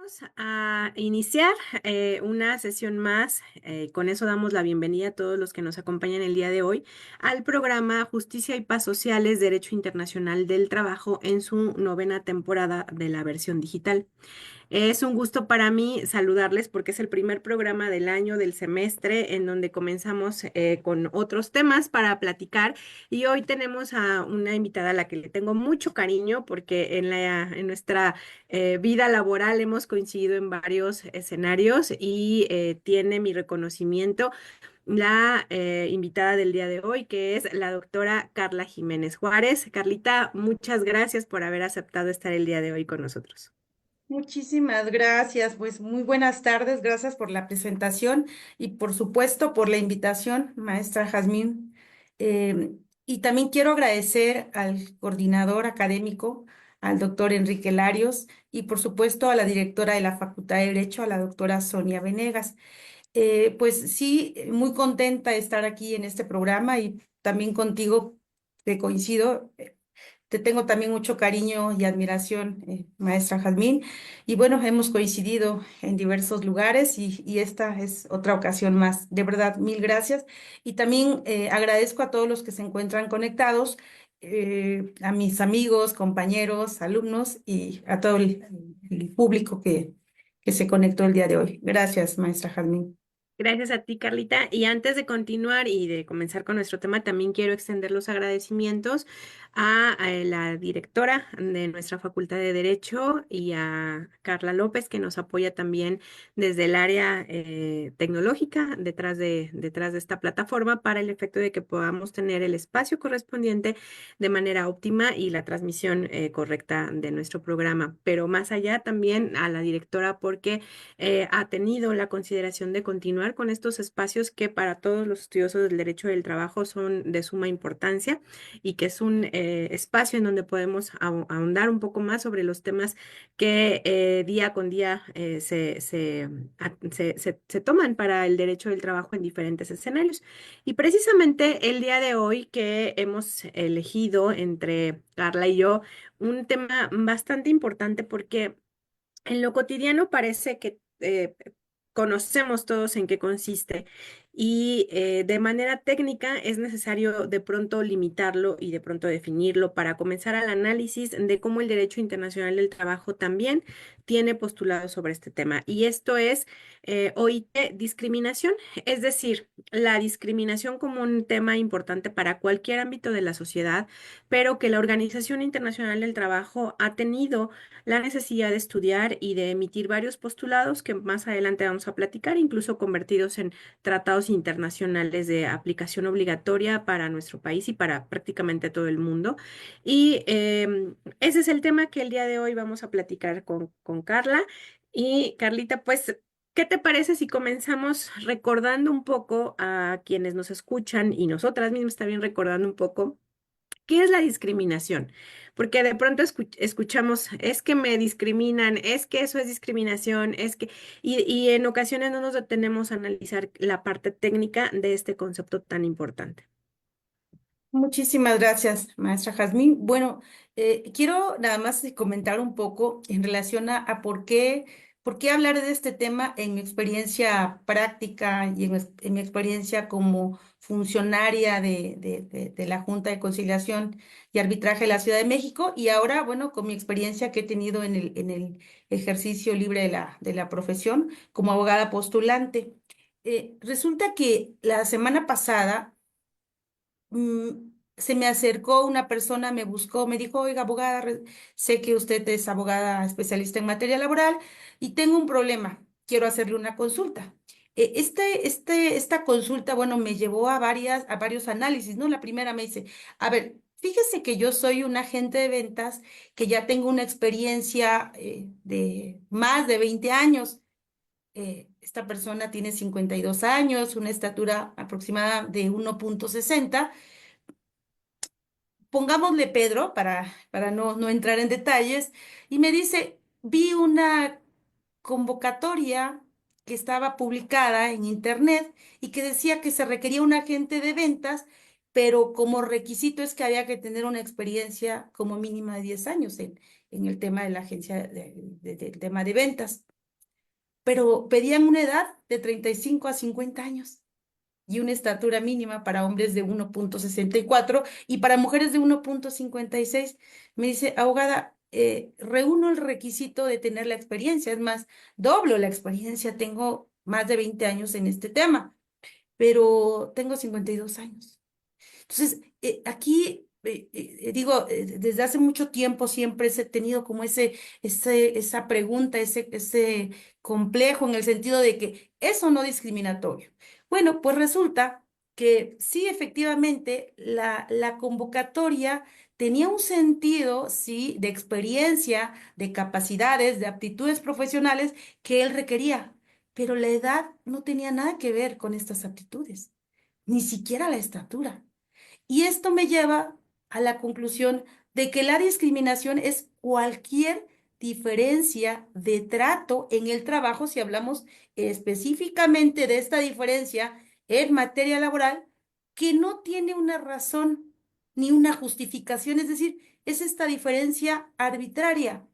Vamos a iniciar una sesión más. Con eso damos la bienvenida a todos los que nos acompañan el día de hoy al programa Justicia y Paz Sociales, Derecho Internacional del Trabajo en su novena temporada de la versión digital. Es un gusto para mí saludarles porque es el primer programa del año, del semestre, en donde comenzamos con otros temas para platicar. Y hoy tenemos a una invitada a la que le tengo mucho cariño porque en nuestra vida laboral hemos coincidido en varios escenarios y tiene mi reconocimiento la invitada del día de hoy, que es la doctora Carla Jiménez Juárez. Carlita, muchas gracias por haber aceptado estar el día de hoy con nosotros. Muchísimas gracias, pues muy buenas tardes, gracias por la presentación y por supuesto por la invitación, maestra Jazmín. Y también quiero agradecer al coordinador académico, al doctor Enrique Larios y por supuesto a la directora de la Facultad de Derecho, a la doctora Sonia Venegas. Pues sí, muy contenta de estar aquí en este programa y también contigo, que coincido. Te tengo también mucho cariño y admiración, maestra Jazmín. Y bueno, hemos coincidido en diversos lugares y esta es otra ocasión más. De verdad, mil gracias. Y también agradezco a todos los que se encuentran conectados, a mis amigos, compañeros, alumnos y a todo el público que se conectó el día de hoy. Gracias, maestra Jazmín. Gracias a ti, Carlita. Y antes de continuar y de comenzar con nuestro tema, también quiero extender los agradecimientos a la directora de nuestra Facultad de Derecho y a Carla López, que nos apoya también desde el área tecnológica detrás de esta plataforma para el efecto de que podamos tener el espacio correspondiente de manera óptima y la transmisión correcta de nuestro programa. Pero más allá, también a la directora porque ha tenido la consideración de continuar con estos espacios que para todos los estudiosos del derecho del trabajo son de suma importancia y que es un espacio en donde podemos ahondar un poco más sobre los temas que día con día se toman para el derecho del trabajo en diferentes escenarios. Y precisamente el día de hoy que hemos elegido entre Carla y yo un tema bastante importante porque en lo cotidiano parece que conocemos todos en qué consiste y de manera técnica es necesario de pronto limitarlo y de pronto definirlo para comenzar al análisis de cómo el derecho internacional del trabajo también tiene postulados sobre este tema. Y esto es OIT, discriminación, es decir, la discriminación como un tema importante para cualquier ámbito de la sociedad, pero que la Organización Internacional del Trabajo ha tenido la necesidad de estudiar y de emitir varios postulados que más adelante vamos a platicar, incluso convertidos en tratados internacionales de aplicación obligatoria para nuestro país y para prácticamente todo el mundo. Y ese es el tema que el día de hoy vamos a platicar con Carla. Y Carlita, pues, ¿qué te parece si comenzamos recordando un poco a quienes nos escuchan y nosotras mismas también recordando un poco? ¿Qué es la discriminación? Porque de pronto escuchamos, es que me discriminan, es que eso es discriminación, y en ocasiones no nos detenemos a analizar la parte técnica de este concepto tan importante. Muchísimas gracias, maestra Jazmín. Bueno, quiero nada más comentar un poco en relación a por qué hablar de este tema en mi experiencia práctica y en mi experiencia como funcionaria de la Junta de Conciliación y Arbitraje de la Ciudad de México y ahora, bueno, con mi experiencia que he tenido en el ejercicio libre de la profesión como abogada postulante. Resulta que la semana pasada se me acercó una persona, me buscó, me dijo, oiga, abogada, sé que usted es abogada especialista en materia laboral y tengo un problema, quiero hacerle una consulta. Esta consulta, bueno, me llevó a varios análisis, ¿no? La primera me dice, a ver, fíjese que yo soy un agente de ventas, que ya tengo una experiencia de más de 20 años. Esta persona tiene 52 años, una estatura aproximada de 1,60. Pongámosle Pedro para no entrar en detalles, y me dice, vi una convocatoria que estaba publicada en internet y que decía que se requería un agente de ventas, pero como requisito es que había que tener una experiencia como mínima de 10 años en el tema de la agencia, del tema de ventas. pero pedían una edad de 35 a 50 años y una estatura mínima para hombres de 1,64 y para mujeres de 1,56. Me dice, abogada, reúno el requisito de tener la experiencia, es más, doblo la experiencia, tengo más de 20 años en este tema, pero tengo 52 años. Entonces, aquí, digo, desde hace mucho tiempo siempre he tenido como esa pregunta, ese complejo en el sentido de que eso no discriminatorio. Bueno, pues resulta que sí, efectivamente, la convocatoria tenía un sentido, sí, de experiencia, de capacidades, de aptitudes profesionales que él requería, pero la edad no tenía nada que ver con estas aptitudes, ni siquiera la estatura. Y esto me lleva a la conclusión de que la discriminación es cualquier diferencia de trato en el trabajo, si hablamos específicamente de esta diferencia en materia laboral, que no tiene una razón ni una justificación, es decir, es esta diferencia arbitraria.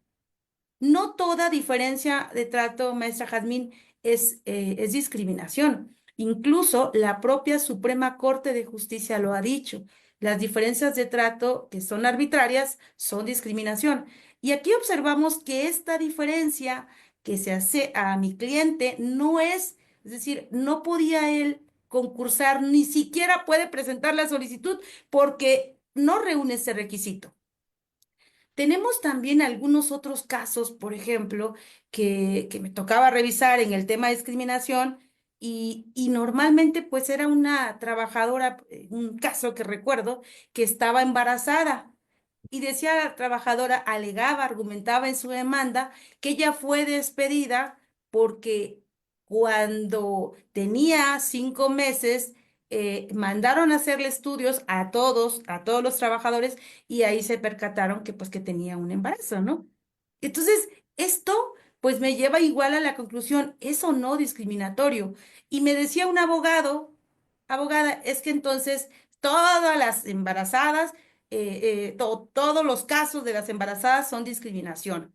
No toda diferencia de trato, maestra Jazmín, es discriminación. Incluso la propia Suprema Corte de Justicia lo ha dicho. Las diferencias de trato que son arbitrarias son discriminación. Y aquí observamos que esta diferencia que se hace a mi cliente no es decir, no podía él concursar, ni siquiera puede presentar la solicitud porque no reúne ese requisito. Tenemos también algunos otros casos, por ejemplo, que me tocaba revisar en el tema de discriminación y normalmente pues era una trabajadora, un caso que recuerdo, que estaba embarazada y decía la trabajadora, alegaba, argumentaba en su demanda que ella fue despedida porque cuando tenía 5 meses, mandaron a hacerle estudios a todos los trabajadores y ahí se percataron que pues que tenía un embarazo, ¿no? Entonces, esto pues me lleva igual a la conclusión, eso no discriminatorio. Y me decía un abogado, abogada, es que entonces todas las embarazadas, todos los casos de las embarazadas son discriminación.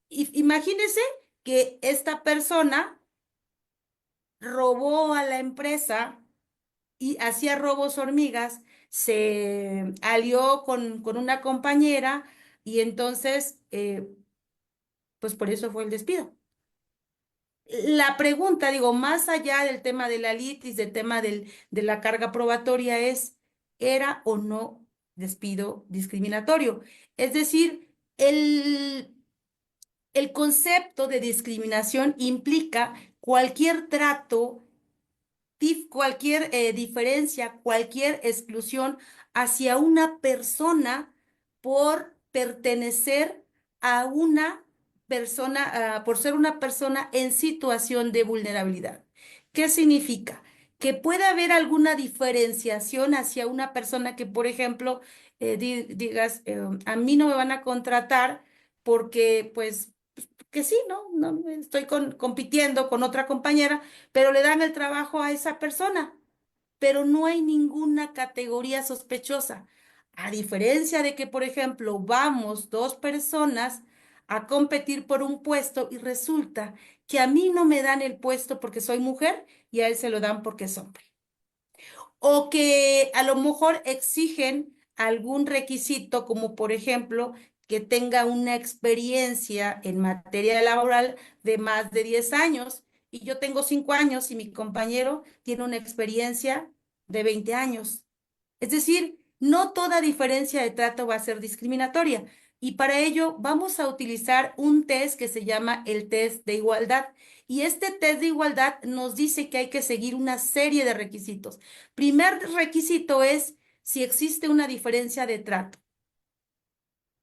Y, imagínese que esta persona robó a la empresa y hacía robos hormigas, se alió con una compañera y entonces, pues por eso fue el despido. La pregunta, digo, más allá del tema de la litis, del tema de la carga probatoria, es, ¿era o no despido discriminatorio? Es decir, el concepto de discriminación implica cualquier trato cualquier diferencia, cualquier exclusión hacia una persona por pertenecer a una persona, por ser una persona en situación de vulnerabilidad. ¿Qué significa? Que puede haber alguna diferenciación hacia una persona que, por ejemplo, digas, a mí no me van a contratar porque, pues, que sí, ¿no? No estoy compitiendo con otra compañera, pero le dan el trabajo a esa persona, pero no hay ninguna categoría sospechosa. A diferencia de que, por ejemplo, vamos dos personas a competir por un puesto y resulta que a mí no me dan el puesto porque soy mujer y a él se lo dan porque es hombre. O que a lo mejor exigen algún requisito, como por ejemplo que tenga una experiencia en materia laboral de más de 10 años y yo tengo 5 años y mi compañero tiene una experiencia de 20 años. Es decir, no toda diferencia de trato va a ser discriminatoria y para ello vamos a utilizar un test que se llama el test de igualdad. Y este test de igualdad nos dice que hay que seguir una serie de requisitos. Primer requisito es si existe una diferencia de trato.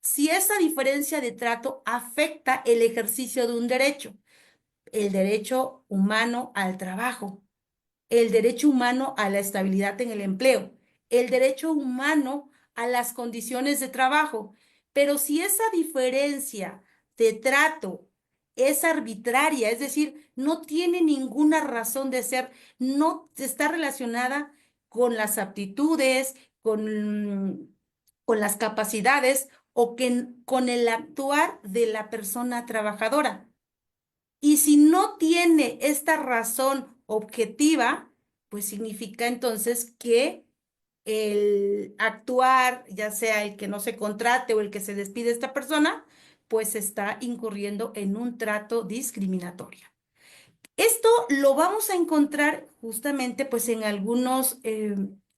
Si esa diferencia de trato afecta el ejercicio de un derecho, el derecho humano al trabajo, el derecho humano a la estabilidad en el empleo, el derecho humano a las condiciones de trabajo. Pero si esa diferencia de trato es arbitraria, es decir, no tiene ninguna razón de ser, no está relacionada con las aptitudes, con las capacidades o con el actuar de la persona trabajadora. Y si no tiene esta razón objetiva, pues significa entonces que el actuar, ya sea el que no se contrate o el que se despide a esta persona, pues está incurriendo en un trato discriminatorio. Esto lo vamos a encontrar justamente pues en algunos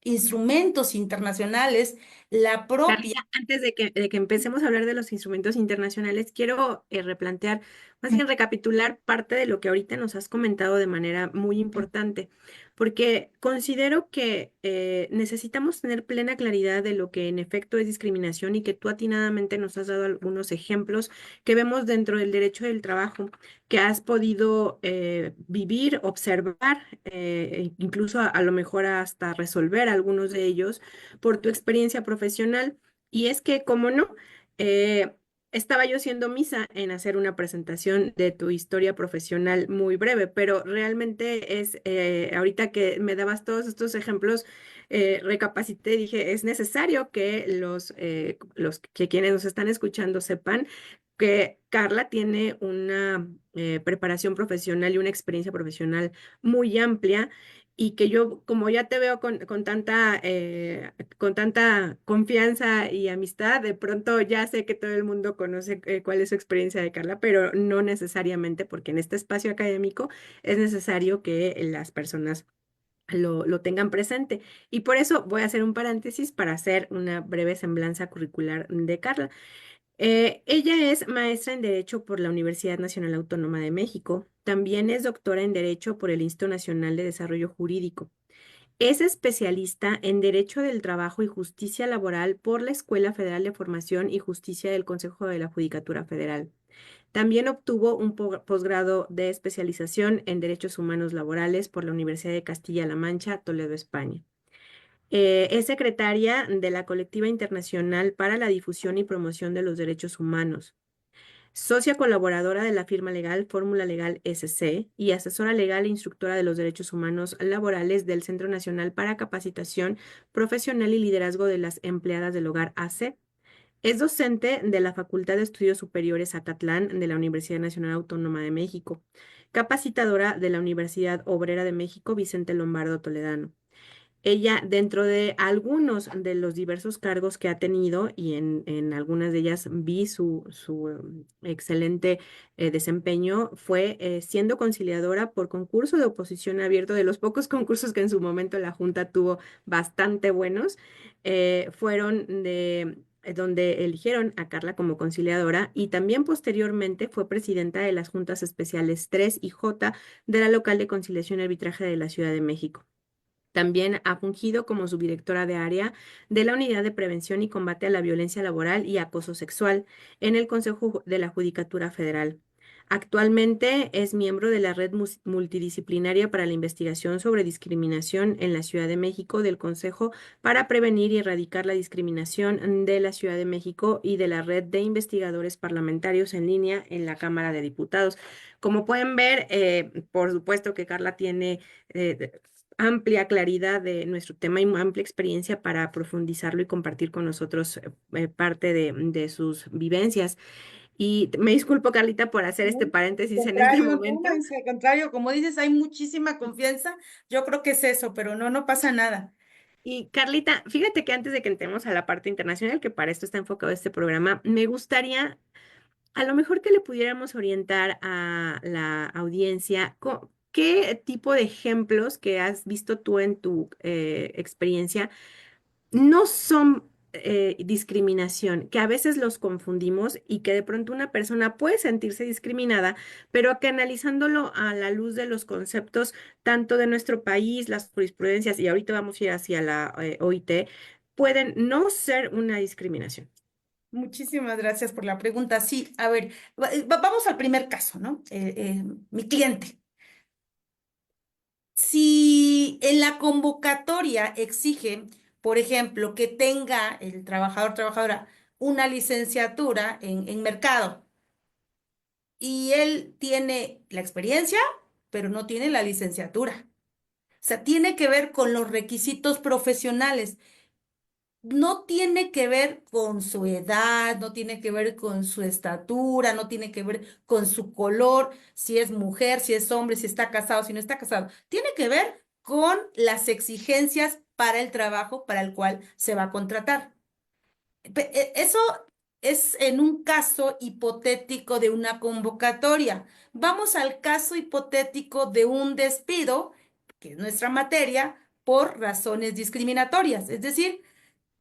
instrumentos internacionales, la propia. Carlita, antes de que empecemos a hablar de los instrumentos internacionales, quiero replantear, más bien recapitular parte de lo que ahorita nos has comentado de manera muy importante, porque considero que necesitamos tener plena claridad de lo que en efecto es discriminación y que tú atinadamente nos has dado algunos ejemplos que vemos dentro del derecho del trabajo, que has podido vivir, observar, incluso a lo mejor hasta resolver algunos de ellos por tu experiencia profesional. Y es que, como no, eh, estaba yo siendo misa en hacer una presentación de tu historia profesional muy breve, pero realmente es, ahorita que me dabas todos estos ejemplos, recapacité y dije, es necesario que los que quienes nos están escuchando sepan que Carla tiene una preparación profesional y una experiencia profesional muy amplia y que yo, como ya te veo con tanta confianza y amistad, de pronto ya sé que todo el mundo conoce cuál es su experiencia de Carla, pero no necesariamente, porque en este espacio académico es necesario que las personas lo tengan presente. Y por eso voy a hacer un paréntesis para hacer una breve semblanza curricular de Carla. Ella es maestra en Derecho por la Universidad Nacional Autónoma de México. También es doctora en Derecho por el Instituto Nacional de Desarrollo Jurídico. Es especialista en Derecho del Trabajo y Justicia Laboral por la Escuela Federal de Formación y Justicia del Consejo de la Judicatura Federal. También obtuvo un posgrado de especialización en Derechos Humanos Laborales por la Universidad de Castilla-La Mancha, Toledo, España. Es secretaria de la Colectiva Internacional para la Difusión y Promoción de los Derechos Humanos, socia colaboradora de la firma legal Fórmula Legal SC y asesora legal e instructora de los derechos humanos laborales del Centro Nacional para Capacitación Profesional y Liderazgo de las Empleadas del Hogar AC. Es docente de la Facultad de Estudios Superiores Acatlán de la Universidad Nacional Autónoma de México, capacitadora de la Universidad Obrera de México Vicente Lombardo Toledano. Ella, dentro de algunos de los diversos cargos que ha tenido, y en algunas de ellas vi su excelente desempeño, fue siendo conciliadora por concurso de oposición abierto, de los pocos concursos que en su momento la Junta tuvo bastante buenos, fueron de donde eligieron a Carla como conciliadora y también posteriormente fue presidenta de las Juntas Especiales 3 y J de la Local de Conciliación y Arbitraje de la Ciudad de México. También ha fungido como subdirectora de área de la Unidad de Prevención y Combate a la Violencia Laboral y Acoso Sexual en el Consejo de la Judicatura Federal. Actualmente es miembro de la Red Multidisciplinaria para la Investigación sobre Discriminación en la Ciudad de México del Consejo para Prevenir y Erradicar la Discriminación de la Ciudad de México y de la Red de Investigadores Parlamentarios en línea en la Cámara de Diputados. Como pueden ver, por supuesto que Carla tiene amplia claridad de nuestro tema y amplia experiencia para profundizarlo y compartir con nosotros parte de sus vivencias. Y me disculpo, Carlita, por hacer este No, al paréntesis en este contrario, no, momento. Maestra, al contrario, como dices, hay muchísima confianza. Yo creo que es eso, pero no, no pasa nada. Y Carlita, fíjate que antes de que entremos a la parte internacional, que para esto está enfocado este programa, me gustaría a lo mejor que le pudiéramos orientar a la audiencia. ¿Qué tipo de ejemplos que has visto tú en tu experiencia no son discriminación, que a veces los confundimos y que de pronto una persona puede sentirse discriminada, pero que analizándolo a la luz de los conceptos tanto de nuestro país, las jurisprudencias, y ahorita vamos a ir hacia la OIT, pueden no ser una discriminación. Muchísimas gracias por la pregunta. Sí, a ver, vamos al primer caso, ¿no? Mi cliente. Si en la convocatoria exige, por ejemplo, que tenga el trabajador, trabajadora, una licenciatura en mercado y él tiene la experiencia, pero no tiene la licenciatura. O sea, tiene que ver con los requisitos profesionales. no tiene que ver con su edad, no tiene que ver con su estatura, no tiene que ver con su color, si es mujer, si es hombre, si está casado, si no está casado. Tiene que ver con las exigencias para el trabajo para el cual se va a contratar. Eso es en un caso hipotético de una convocatoria. Vamos al caso hipotético de un despido, que es nuestra materia, por razones discriminatorias. Es decir,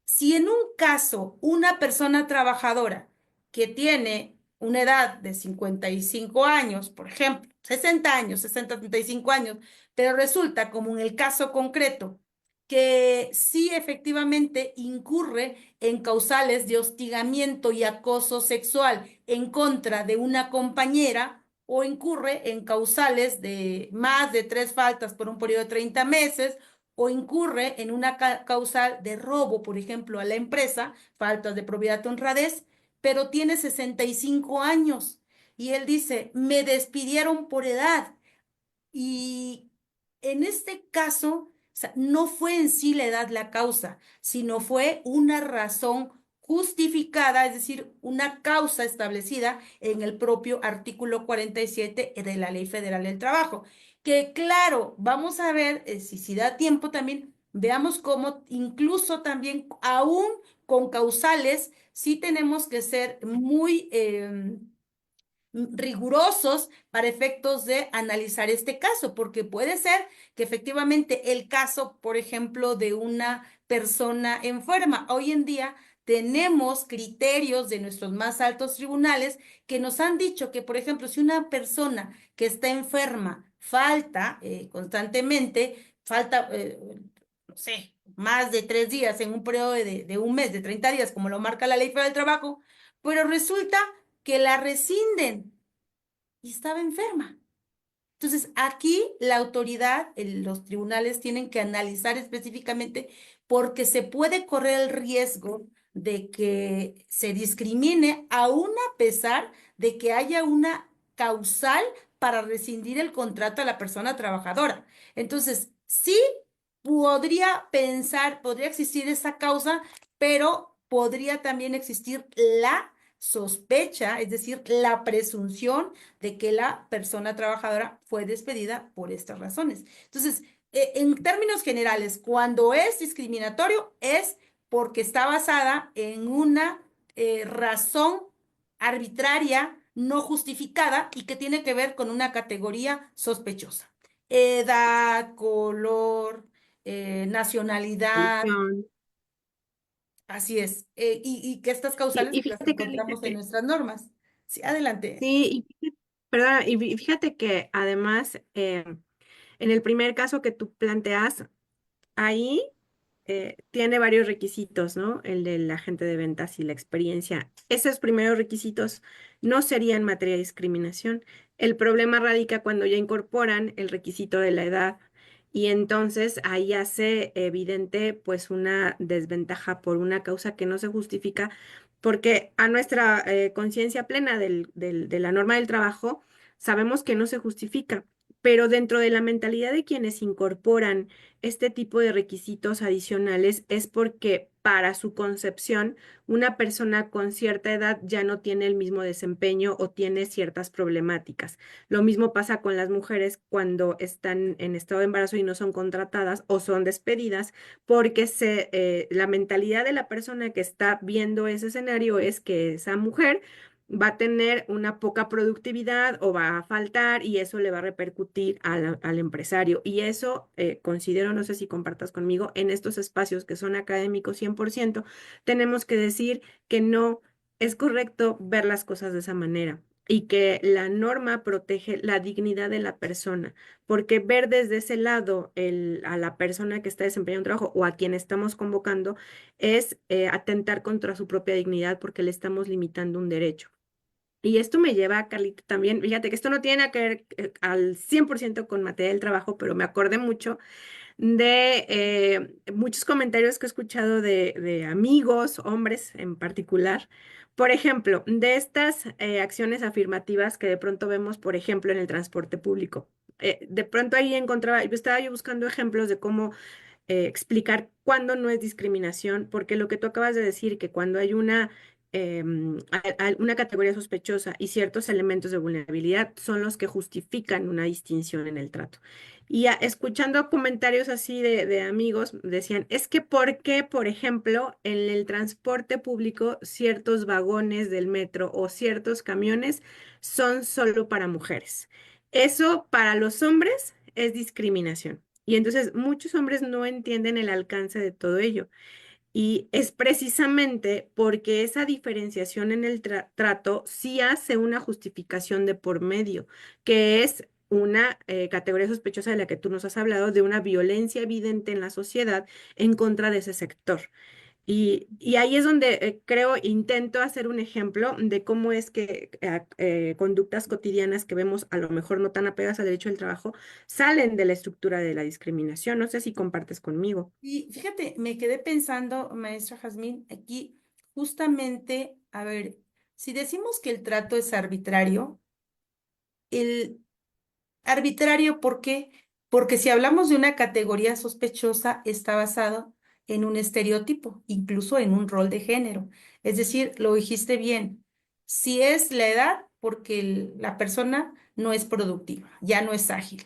si en un caso una persona trabajadora que tiene una edad de 55 años, por ejemplo, 60 años, 60, 35 años, pero resulta, como en el caso concreto, que sí efectivamente incurre en causales de hostigamiento y acoso sexual en contra de una compañera o incurre en causales de más de 3 faltas por un periodo de 30 meses o incurre en una causal de robo, por ejemplo, a la empresa, faltas de probidad o honradez, pero tiene 65 años. Y él dice, me despidieron por edad. Y en este caso, o sea, no fue en sí la edad la causa, sino fue una razón justificada, es decir, una causa establecida en el propio artículo 47 de la Ley Federal del Trabajo. Que claro, vamos a ver si da tiempo también, veamos cómo incluso también, aún con causales, sí tenemos que ser muy rigurosos para efectos de analizar este caso, porque puede ser que efectivamente el caso, por ejemplo, de una persona enferma, hoy en día tenemos criterios de nuestros más altos tribunales que nos han dicho que, por ejemplo, si una persona que está enferma falta constantemente, falta, no sé, más de 3 días en un periodo de un mes, de 30 días, como lo marca la Ley Federal del Trabajo, pero resulta que la rescinden y estaba enferma. Entonces, aquí la autoridad, los tribunales tienen que analizar específicamente porque se puede correr el riesgo de que se discrimine aún a pesar de que haya una causal para rescindir el contrato a la persona trabajadora. Entonces, sí podría pensar, podría existir esa causa, pero podría también existir la sospecha, es decir, la presunción de que la persona trabajadora fue despedida por estas razones. Entonces, en términos generales, cuando es discriminatorio es porque está basada en una razón arbitraria, no justificada y que tiene que ver con una categoría sospechosa. Edad, color, nacionalidad, Religión. así es. Y que estas Sí, causales y las fíjate, Carlita, encontramos en nuestras normas. Sí, adelante. sí, perdona, y fíjate que además, en el primer caso que tú planteas, ahí tiene varios requisitos, ¿no? El del agente de ventas y la experiencia. Esos primeros requisitos no serían materia de discriminación. El problema radica cuando ya incorporan el requisito de la edad y entonces ahí hace evidente pues una desventaja por una causa que no se justifica porque a nuestra conciencia plena de la norma del trabajo sabemos que no se justifica, pero dentro de la mentalidad de quienes incorporan este tipo de requisitos adicionales es porque para su concepción una persona con cierta edad ya no tiene el mismo desempeño o tiene ciertas problemáticas. Lo mismo pasa con las mujeres cuando están en estado de embarazo y no son contratadas o son despedidas porque la mentalidad de la persona que está viendo ese escenario es que esa mujer va a tener una poca productividad o va a faltar y eso le va a repercutir al empresario. Y eso considero, no sé si compartas conmigo, en estos espacios que son académicos 100% tenemos que decir que no es correcto ver las cosas de esa manera. Y que la norma protege la dignidad de la persona, porque ver desde ese lado a la persona que está desempeñando un trabajo o a quien estamos convocando es atentar contra su propia dignidad porque le estamos limitando un derecho. Y esto me lleva, Carlita, también, fíjate que esto no tiene nada que ver al 100% con materia del trabajo, pero me acordé mucho de muchos comentarios que he escuchado de amigos, hombres en particular. Por ejemplo, de estas acciones afirmativas que de pronto vemos, por ejemplo, en el transporte público. De pronto ahí encontraba, yo estaba yo buscando ejemplos de cómo explicar cuándo no es discriminación, porque lo que tú acabas de decir, que cuando hay una categoría sospechosa y ciertos elementos de vulnerabilidad son los que justifican una distinción en el trato. Y escuchando comentarios así de amigos, decían, es que ¿por qué, por ejemplo, en el transporte público ciertos vagones del metro o ciertos camiones son solo para mujeres? Eso para los hombres es discriminación. Y entonces muchos hombres no entienden el alcance de todo ello. Y es precisamente porque esa diferenciación en el trato sí hace una justificación de por medio, que es una categoría sospechosa de la que tú nos has hablado, de una violencia evidente en la sociedad en contra de ese sector. Y ahí es donde creo, intento hacer un ejemplo de cómo es que conductas cotidianas que vemos a lo mejor no tan apegadas al derecho del trabajo salen de la estructura de la discriminación. No sé si compartes conmigo. Y fíjate, me quedé pensando, maestra Jazmín, aquí justamente, a ver, si decimos que el trato es arbitrario, el arbitrario, ¿por qué? Porque si hablamos de una categoría sospechosa, está basado en un estereotipo, incluso en un rol de género. Es decir, lo dijiste bien, si es la edad, porque la persona no es productiva, ya no es ágil.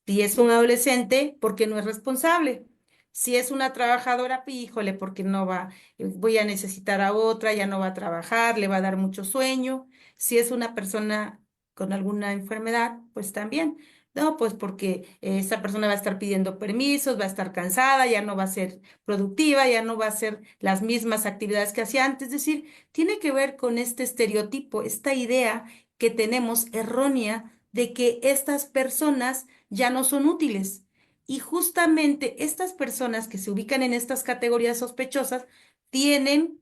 Si es un adolescente, porque no es responsable. Si es una trabajadora, híjole, porque no va, voy a necesitar a otra, ya no va a trabajar, le va a dar mucho sueño. Si es una persona con alguna enfermedad, pues también. No, pues porque esa persona va a estar pidiendo permisos, va a estar cansada, ya no va a ser productiva, ya no va a hacer las mismas actividades que hacía antes. Es decir, tiene que ver con este estereotipo, esta idea que tenemos errónea de que estas personas ya no son útiles. Y justamente estas personas que se ubican en estas categorías sospechosas tienen,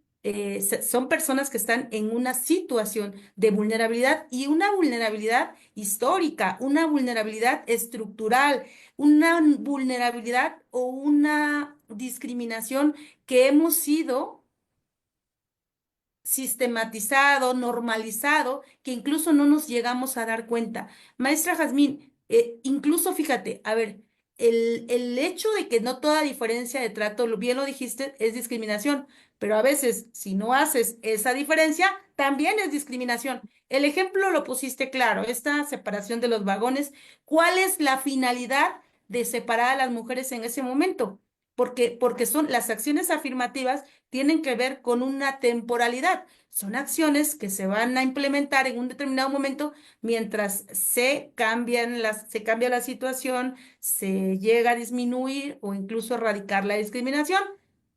son personas que están en una situación de vulnerabilidad y una vulnerabilidad histórica, una vulnerabilidad estructural, una vulnerabilidad o una discriminación que hemos sido sistematizado, normalizado, que incluso no nos llegamos a dar cuenta. Maestra Jazmín, incluso fíjate, a ver, el hecho de que no toda diferencia de trato, bien lo dijiste, es discriminación, pero a veces si no haces esa diferencia, también es discriminación. El ejemplo lo pusiste claro, esta separación de los vagones, ¿cuál es la finalidad de separar a las mujeres en ese momento? Porque son las acciones afirmativas tienen que ver con una temporalidad. Son acciones que se van a implementar en un determinado momento mientras se cambia la situación, se llega a disminuir o incluso erradicar la discriminación.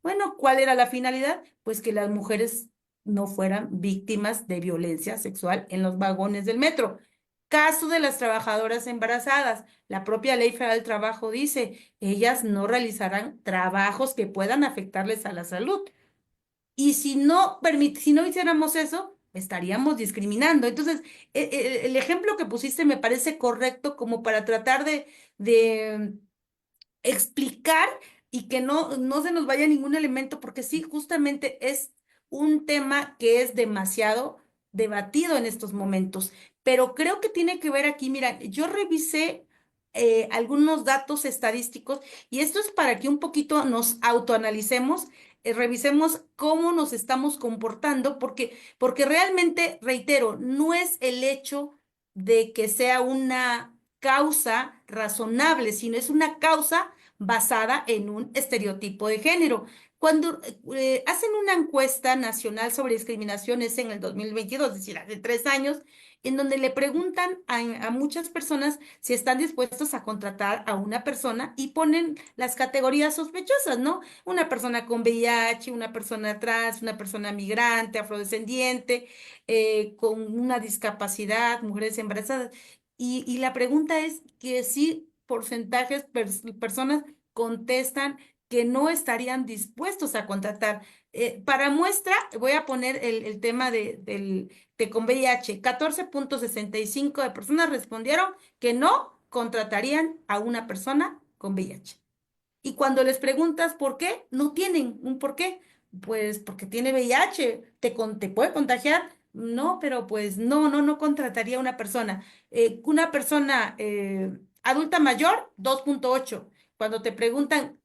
Bueno, ¿cuál era la finalidad? Pues que las mujeres no fueran víctimas de violencia sexual en los vagones del metro. Caso de las trabajadoras embarazadas. La propia Ley Federal del Trabajo dice, ellas no realizarán trabajos que puedan afectarles a la salud. Y si no hiciéramos eso, estaríamos discriminando. Entonces, el ejemplo que pusiste me parece correcto como para tratar de explicar y que no se nos vaya ningún elemento, porque sí, justamente es un tema que es demasiado debatido en estos momentos, pero creo que tiene que ver aquí, mira, yo revisé algunos datos estadísticos y esto es para que un poquito nos autoanalicemos, revisemos cómo nos estamos comportando, porque realmente, reitero, no es el hecho de que sea una causa razonable, sino es una causa basada en un estereotipo de género. Cuando hacen una encuesta nacional sobre discriminaciones en el 2022, es decir, hace 3 años, en donde le preguntan a muchas personas si están dispuestos a contratar a una persona y ponen las categorías sospechosas, ¿no? Una persona con VIH, una persona trans, una persona migrante, afrodescendiente, con una discapacidad, mujeres embarazadas. Y la pregunta es que si porcentajes, personas contestan que no estarían dispuestos a contratar. Para muestra, voy a poner el tema de con VIH. 14,65 de personas respondieron que no contratarían a una persona con VIH. Y cuando les preguntas por qué, no tienen un por qué. Pues porque tiene VIH, te puede contagiar. No, pero pues no contrataría a una persona. Una persona adulta mayor, 2,8. Cuando te preguntan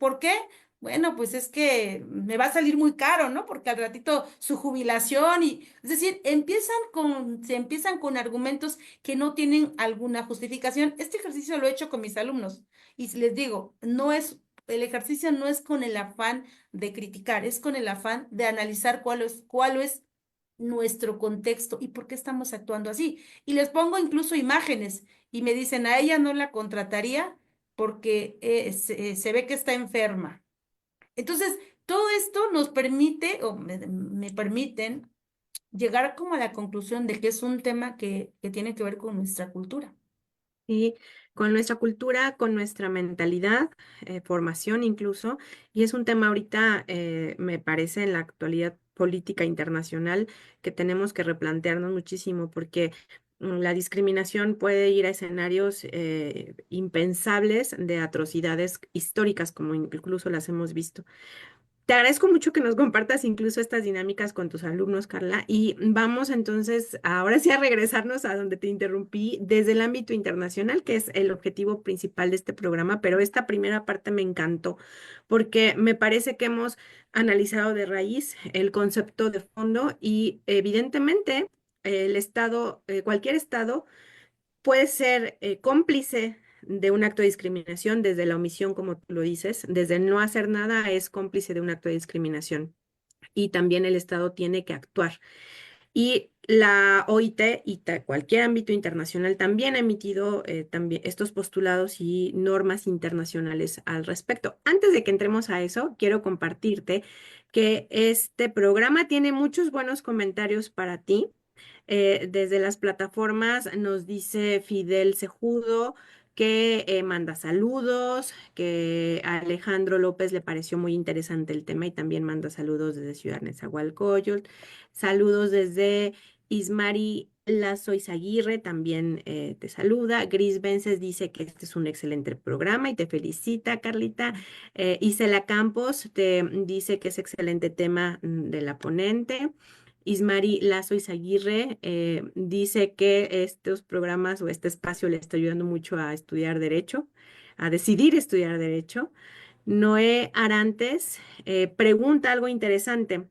¿Por qué? Bueno, pues es que me va a salir muy caro, ¿no? Porque al ratito su jubilación y, es decir, se empiezan con argumentos que no tienen alguna justificación. Este ejercicio lo he hecho con mis alumnos y les digo, el ejercicio no es con el afán de criticar, es con el afán de analizar cuál es nuestro contexto y por qué estamos actuando así. Y les pongo incluso imágenes y me dicen, a ella no la contrataría porque se ve que está enferma. Entonces, todo esto nos permite, o me permiten, llegar como a la conclusión de que es un tema que tiene que ver con nuestra cultura. Sí, con nuestra cultura, con nuestra mentalidad, formación incluso, y es un tema ahorita, me parece, en la actualidad política internacional que tenemos que replantearnos muchísimo porque la discriminación puede ir a escenarios impensables de atrocidades históricas, como incluso las hemos visto. Te agradezco mucho que nos compartas incluso estas dinámicas con tus alumnos, Carla, y vamos entonces ahora sí a regresarnos a donde te interrumpí desde el ámbito internacional, que es el objetivo principal de este programa, pero esta primera parte me encantó porque me parece que hemos analizado de raíz el concepto de fondo y evidentemente el Estado, cualquier Estado puede ser cómplice de un acto de discriminación desde la omisión, como tú lo dices, desde el no hacer nada es cómplice de un acto de discriminación. Y también el Estado tiene que actuar. Y la OIT y cualquier ámbito internacional también ha emitido también estos postulados y normas internacionales al respecto. Antes de que entremos a eso, quiero compartirte que este programa tiene muchos buenos comentarios para ti. Desde las plataformas nos dice Fidel Cejudo que manda saludos, que a Alejandro López le pareció muy interesante el tema y también manda saludos desde Ciudad Nezahualcóyotl. Saludos desde Ismari Lazo Izaguirre, también te saluda. Gris Vences dice que este es un excelente programa y te felicita, Carlita. Isela Campos te dice que es excelente tema de la ponente. Ismari Lazo Izaguirre dice que estos programas o este espacio le está ayudando mucho a estudiar derecho, a decidir estudiar derecho. Noé Arantes pregunta algo interesante.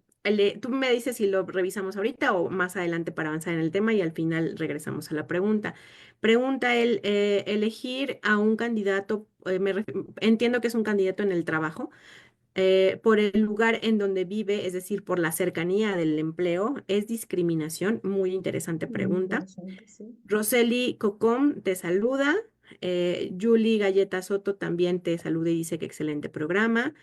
Tú me dices si lo revisamos ahorita o más adelante para avanzar en el tema y al final regresamos a la pregunta. Pregunta él, elegir a un candidato, entiendo que es un candidato en el trabajo por el lugar en donde vive, es decir, por la cercanía del empleo, ¿es discriminación? Muy interesante Muy pregunta. interesante, sí. Roseli Cocom te saluda. Julie Galleta Soto también te saluda y dice que excelente programa.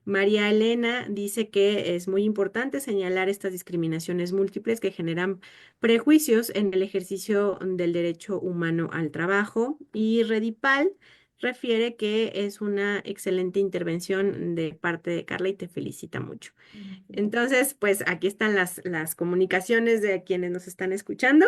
María Elena dice que es muy importante señalar estas discriminaciones múltiples que generan prejuicios en el ejercicio del derecho humano al trabajo. Y Redipal refiere que es una excelente intervención de parte de Carla y te felicita mucho. Entonces, pues aquí están las comunicaciones de quienes nos están escuchando.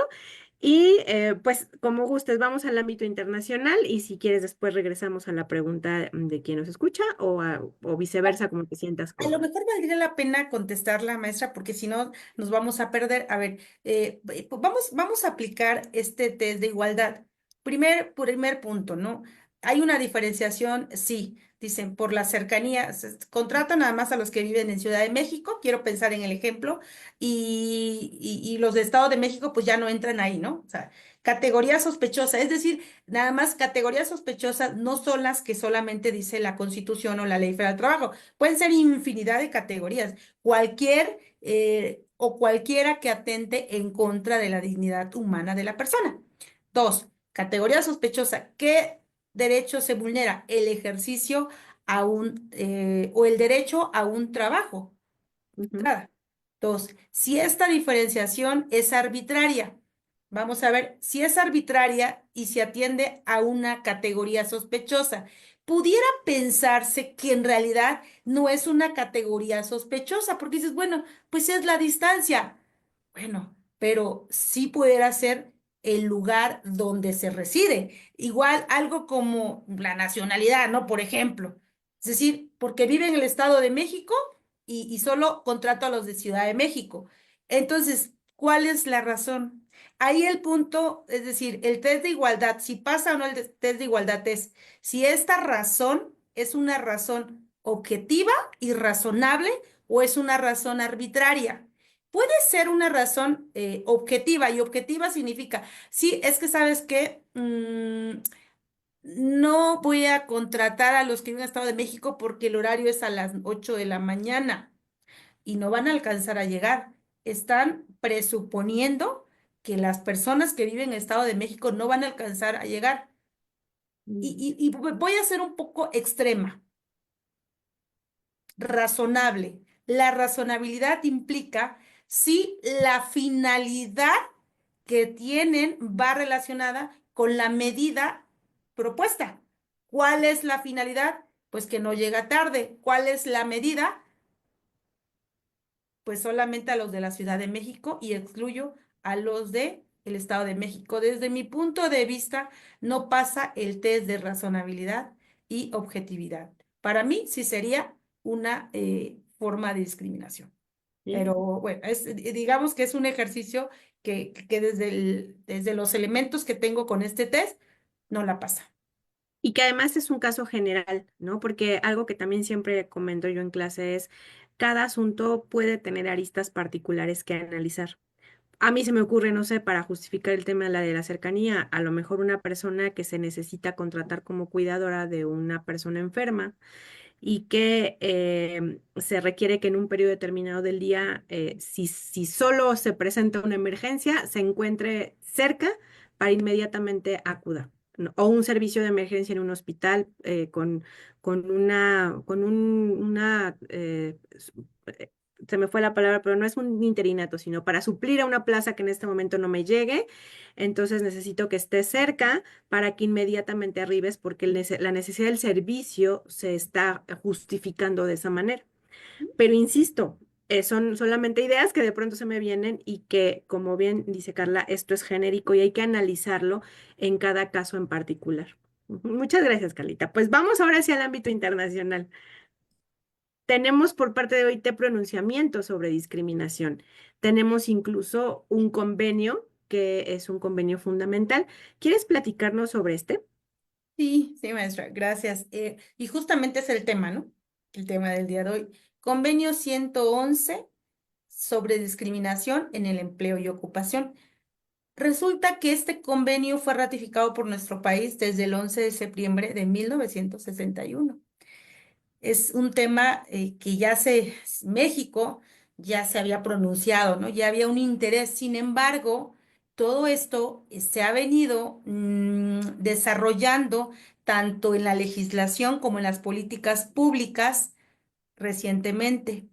Y pues como gustes, vamos al ámbito internacional y si quieres después regresamos a la pregunta de quién nos escucha o viceversa, como te sientas A lo cómoda. mejor valdría la pena contestarla, maestra, porque si no nos vamos a perder. A ver, vamos a aplicar este test de igualdad. Primer punto, ¿no? Hay una diferenciación, sí, dicen, por la cercanía, contratan nada más a los que viven en Ciudad de México, quiero pensar en el ejemplo, y los de Estado de México pues ya no entran ahí, ¿no? O sea, categoría sospechosa, es decir, nada más categorías sospechosas no son las que solamente dice la Constitución o la Ley Federal del Trabajo. Pueden ser infinidad de categorías, o cualquiera que atente en contra de la dignidad humana de la persona. Dos, categoría sospechosa. ¿Qué derecho se vulnera? El ejercicio o el derecho a un trabajo. Ujú, Entrada. Dos, si esta diferenciación es arbitraria. Vamos a ver si es arbitraria y se atiende a una categoría sospechosa. Pudiera pensarse que en realidad no es una categoría sospechosa, porque dices, bueno, pues es la distancia. Bueno, pero sí pudiera ser el lugar donde se reside. Igual algo como la nacionalidad, ¿no? Por ejemplo. Es decir, porque vive en el Estado de México y solo contrato a los de Ciudad de México. Entonces, ¿cuál es la razón? Ahí el punto, es decir, el test de igualdad, si pasa o no el test de igualdad es si esta razón es una razón objetiva y razonable o es una razón arbitraria? Puede ser una razón objetiva, y objetiva significa, sí, es que sabes que no voy a contratar a los que viven en el Estado de México porque el horario es a las 8 de la mañana y no van a alcanzar a llegar. Están presuponiendo que las personas que viven en el Estado de México no van a alcanzar a llegar. Mm. Y voy a ser un poco extrema, razonable. La razonabilidad implica si la finalidad que tienen va relacionada con la medida propuesta. ¿Cuál es la finalidad? Pues que no llega tarde. ¿Cuál es la medida? Pues solamente a los de la Ciudad de México y excluyo a los de el Estado de México. Desde mi punto de vista, no pasa el test de razonabilidad y objetividad. Para mí sí sería una forma de discriminación. Pero Sí. bueno, digamos que es un ejercicio que desde los elementos que tengo con este test, no la pasa. Y que además es un caso general, ¿no? Porque algo que también siempre comento yo en clase es, cada asunto puede tener aristas particulares que analizar. A mí se me ocurre, no sé, para justificar el tema de la cercanía, a lo mejor una persona que se necesita contratar como cuidadora de una persona enferma y que se requiere que en un periodo determinado del día, si solo se presenta una emergencia, se encuentre cerca para inmediatamente acuda. ¿No? O un servicio de emergencia en un hospital con se me fue la palabra, pero no es un interinato, sino para suplir a una plaza que en este momento no me llegue. Entonces necesito que esté cerca para que inmediatamente arribes porque la necesidad del servicio se está justificando de esa manera. Pero insisto, son solamente ideas que de pronto se me vienen y que, como bien dice Carla, esto es genérico y hay que analizarlo en cada caso en particular. Ujú. Muchas gracias, Carlita. Pues vamos ahora hacia el ámbito internacional. Tenemos por parte de OIT pronunciamiento sobre discriminación. Tenemos incluso un convenio que es un convenio fundamental. ¿Quieres platicarnos sobre este? Sí, sí, maestra, gracias. Y justamente es el tema, ¿no? El tema del día de hoy. Convenio 111 sobre discriminación en el empleo y ocupación. Resulta que este convenio fue ratificado por nuestro país desde el 11 de septiembre de 1961. Es un tema que México ya se había pronunciado, ¿no? Ya había un interés. Sin embargo, todo esto se ha venido desarrollando tanto en la legislación como en las políticas públicas recientemente.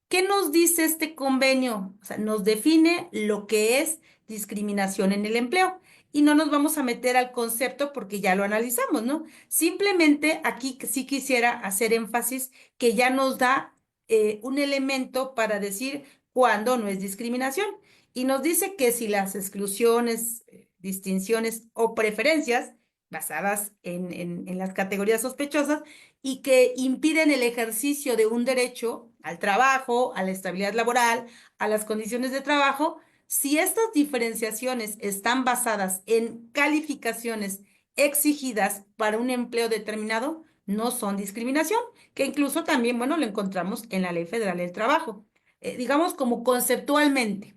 ¿Qué nos dice este convenio? O sea, nos define lo que es discriminación en el empleo y no nos vamos a meter al concepto porque ya lo analizamos, ¿no? Simplemente aquí sí quisiera hacer énfasis que ya nos da un elemento para decir cuándo no es discriminación y nos dice que si las exclusiones, distinciones o preferencias basadas en las categorías sospechosas y que impiden el ejercicio de un derecho al trabajo, a la estabilidad laboral, a las condiciones de trabajo, si estas diferenciaciones están basadas en calificaciones exigidas para un empleo determinado, no son discriminación, que incluso también, bueno, lo encontramos en la Ley Federal del Trabajo. Digamos como conceptualmente.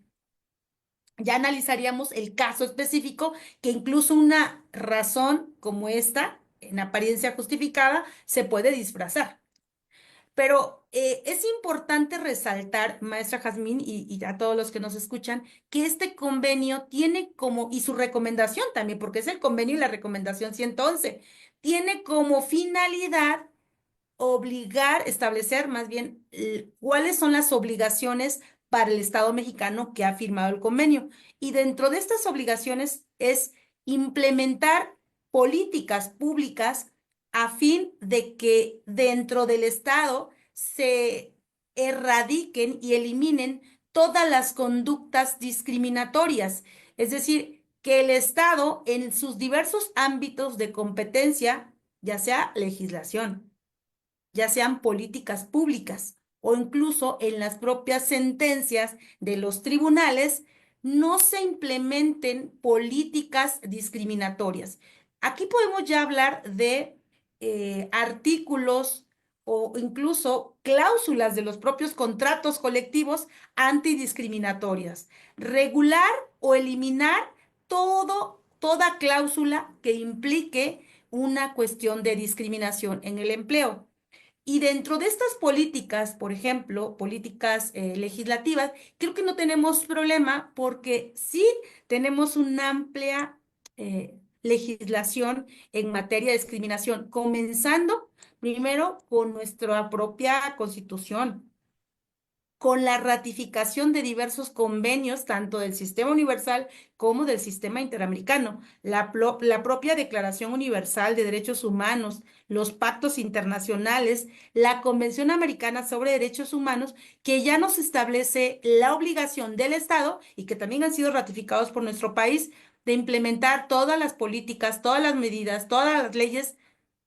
Ya analizaríamos el caso específico que incluso una razón como esta, en apariencia justificada, se puede disfrazar. Pero es importante resaltar, maestra Jazmín, y a todos los que nos escuchan, que este convenio tiene como, y su recomendación también, porque es el convenio y la recomendación 111, tiene como finalidad establecer más bien cuáles son las obligaciones para el Estado mexicano que ha firmado el convenio. Y dentro de estas obligaciones es implementar políticas públicas a fin de que dentro del Estado se erradiquen y eliminen todas las conductas discriminatorias. Es decir, que el Estado en sus diversos ámbitos de competencia, ya sea legislación, ya sean políticas públicas o incluso en las propias sentencias de los tribunales, no se implementen políticas discriminatorias. Aquí podemos ya hablar de artículos o incluso cláusulas de los propios contratos colectivos antidiscriminatorias. Regular o eliminar toda cláusula que implique una cuestión de discriminación en el empleo. Y dentro de estas políticas, por ejemplo, políticas legislativas, creo que no tenemos problema porque sí tenemos una amplia legislación en materia de discriminación, comenzando primero con nuestra propia Constitución, con la ratificación de diversos convenios, tanto del Sistema Universal como del Sistema Interamericano, la propia Declaración Universal de Derechos Humanos, los pactos internacionales, la Convención Americana sobre Derechos Humanos, que ya nos establece la obligación del Estado y que también han sido ratificados por nuestro país de implementar todas las políticas, todas las medidas, todas las leyes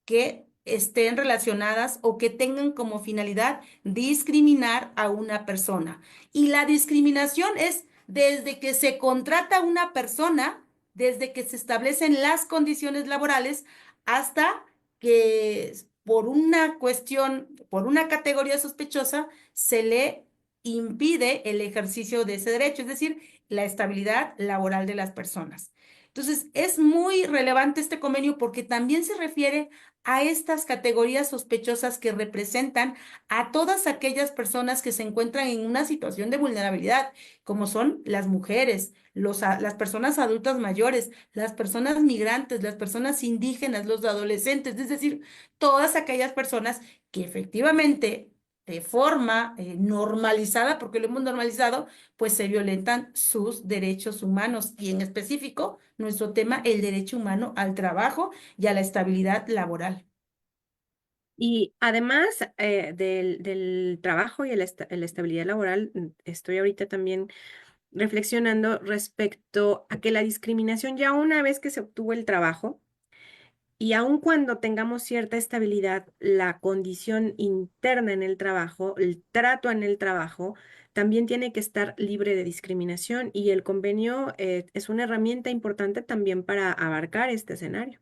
que estén relacionadas o que tengan como finalidad discriminar a una persona. Y la discriminación es desde que se contrata a una persona, desde que se establecen las condiciones laborales, hasta que por una cuestión, por una categoría sospechosa, se le impide el ejercicio de ese derecho, es decir, la estabilidad laboral de las personas. Entonces, es muy relevante este convenio porque también se refiere a estas categorías sospechosas que representan a todas aquellas personas que se encuentran en una situación de vulnerabilidad, como son las mujeres, las personas adultas mayores, las personas migrantes, las personas indígenas, los adolescentes, es decir, todas aquellas personas que efectivamente de forma normalizada, porque lo hemos normalizado, pues se violentan sus derechos humanos y en específico nuestro tema, el derecho humano al trabajo y a la estabilidad laboral. Y además del trabajo y la estabilidad laboral, estoy ahorita también reflexionando respecto a que la discriminación ya una vez que se obtuvo el trabajo y aun cuando tengamos cierta estabilidad, la condición interna en el trabajo, el trato en el trabajo, también tiene que estar libre de discriminación y el convenio es una herramienta importante también para abarcar este escenario.